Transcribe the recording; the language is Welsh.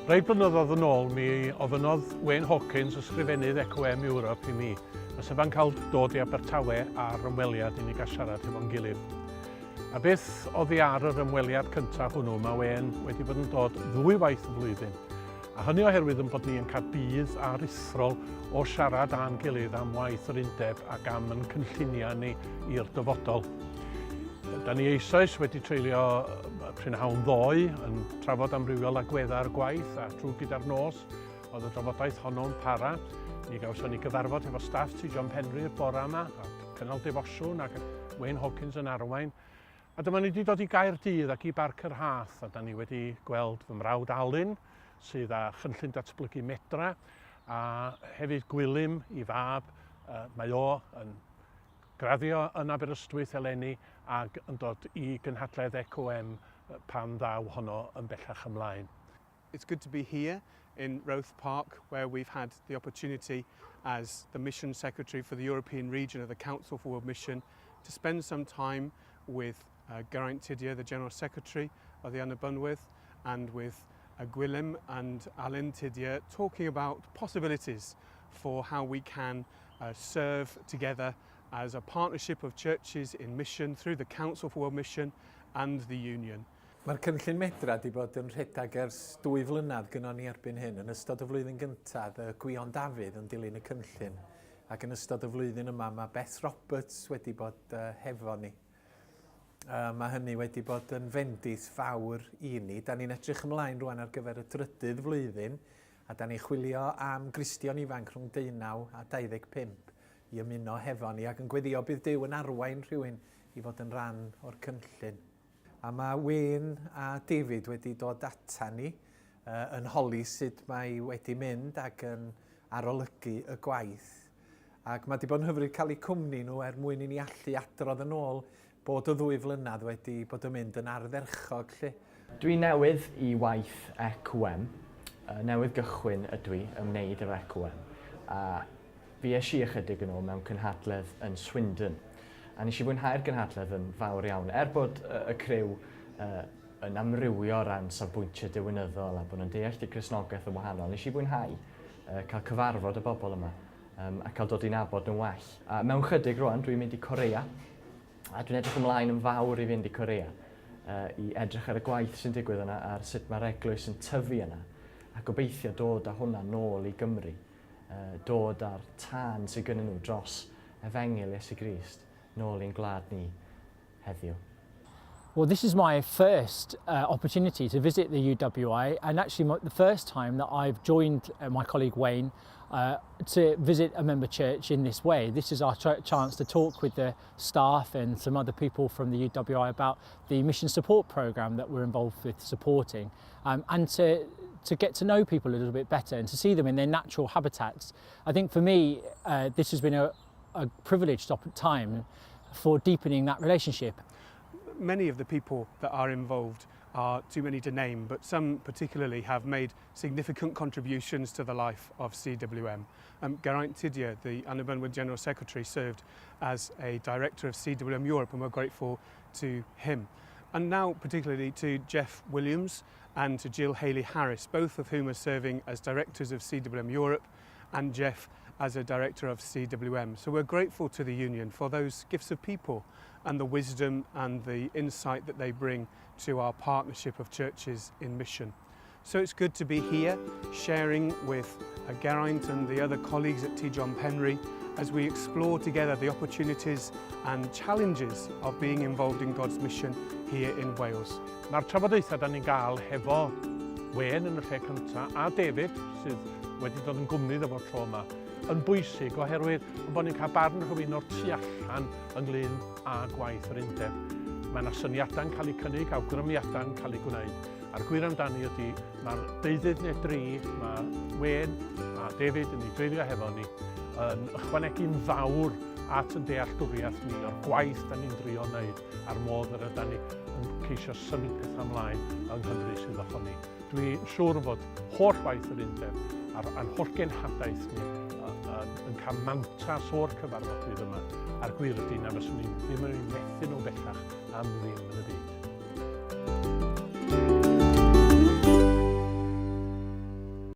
Rhaid blynyddoedd yn ôl, mi ofynodd Wayne Hawkins, ysgrifennydd CWM Europe i mi, a sef yn cael dod i Abertawe ar ymweliad i ni gael siarad efo'n gilydd. A beth oddi ar yr ymweliad cyntaf hwnnw, mae Wayne wedi bod yn dod 2 waith y flwyddyn. A hynny oherwydd yn bod ni yn cael bydd aruthrol o siarad a'n gilydd am waith yr undeb ac am yn cynlluniau ni i'r dyfodol. Da ni eisoes wedi treulio prynhawn ddoe yn trafod amrywiol agweddau'r gwaith a trwy gyda'r nos oedd y drafodaeth honno'n para. Mi gawson ni gyfarfod efo staff CWM y bore yma, a cynnal defosiwn ac Wayne Hawkins yn arwain. A dyma ni wedi dod i Gaerdydd ac i Barcyrhath, a da ni wedi gweld fy mrawd Alun sydd â chynllun datblygu medra a hefyd Gwilym i fab. Mae o yn graddio yn Aberystwyth eleni ac yn dod i gynhadledd CWM pan ddaw honno yn bellach ymlaen. It's good to be here in Mawrth Park, where we've had the opportunity as the Mission Secretary for the European region of the Council for World Mission to spend some time with Geraint Tudur, the General Secretary of the ymweliad, and with Gwilym and Alun Tudur, talking about possibilities for how we can serve together as a partnership of churches in mission through the Council for World Mission and the Union. Mae'r cynllun medra wedi bod yn rhedeg ers 2 flynedd gynnon ni erbyn hyn. Yn ystod y flwyddyn gyntaf, Gwion Dafydd yn dilyn y cynllun. Ac yn ystod y flwyddyn yma, mae Beth Roberts wedi bod hefo ni. Mae hynny wedi bod yn fendith fawr i ni. Da ni'n edrych ymlaen rwan ar gyfer y 3ydd flwyddyn, a da ni'n chwilio am Gristion ifanc rhwng 19 a 25 i ymuno hefo ni, ac yn gweddio bydd Duw yn arwain rhywun i fod yn rhan o'r cynllun. A mae Wayne a David wedi dod ata ni yn holi sut mae wedi mynd ac yn arolygu y gwaith. Ac mae wedi bod yn hyfryd cael eu cwmni nhw mwyn i ni allu adrodd yn ôl bod y 2 flynedd wedi bod yn mynd yn ardderchog. Dwi newydd i waith CWM, newydd gychwyn ydw i ymwneud efo CWM. Fi eisiau ychydig yn ôl mewn cynhadledd yn Swindon. A nes i fwynhau'r gynhadledd yn fawr iawn. Bod y criw yn amrywio o ran safbwyntiau diwynyddol a bod yn deall i Cristnogaeth yn wahanol, nes i fwynhau cael cyfarfod y bobl yma a cael dod i nabod yn well. Mewn chydig rwan, dwi'n mynd i Korea, a dwi'n edrych ymlaen yn fawr i fynd i Korea i edrych ar y gwaith sy'n digwydd yna ar sut mae'r eglwys yn tyfu yna, a gobeithio dod â hwnna nôl i Gymru. Dod ar tân sydd gynnyn nhw dros Efengil Iesu Grist nôl i'n gwlad ni heddiw. Well, this is my first opportunity to visit the UWI, and actually the first time that I've joined my colleague Wayne to visit a member church in this way. This is our chance to talk with the staff and some other people from the UWI about the mission support programme that we're involved with supporting, and to get to know people a little bit better and to see them in their natural habitats. I think for me, this has been a privileged time for deepening that relationship. Many of the people that are involved are too many to name, but some particularly have made significant contributions to the life of CWM. Geraint Tudur, the ymweliad General Secretary, served as a director of CWM Europe, and we're grateful to him. And now particularly to Jeff Williams and to Jill Haley-Harris, both of whom are serving as directors of CWM Europe, and Jeff as a director of CWM. So we're grateful to the Union for those gifts of people and the wisdom and the insight that they bring to our partnership of churches in mission. So it's good to be here sharing with Geraint and the other colleagues at CWM as we explore together the opportunities and challenges of being involved in God's mission here in Wales. Mae'r trafodaethau da ni'n gael hefo Wayne yn y lle cyntaf a David, sydd wedi dod yn gwmnydd efo'r tro yma, yn bwysig oherwydd bod ni'n cael barn rhywun o'r tu allan ynglyn â gwaith yr undeb. Mae yna syniadau'n cael eu cynnig, awgrymiadau'n cael eu gwneud. A'r gwir amdani ydy, mae'r 2 neu 3, mae Wayne a David yn ei dreulio hefo ni, yn ychwanegu'n fawr at y dealltwriaeth ni o'r gwaith da ni'n drio wneud a'r modd yr ydyn ni yn ceisio symud pethau ymlaen yng Nghymru sydd ohoni. Dwi'n siŵr fod holl waith yr undeb a'n holl genhadaeth ni yn cael mantas o'r cyfarfodydd yma. A'r gwir ydy na fyswn ni ddim yn ei methu nhw bellach am ddim yn y byd.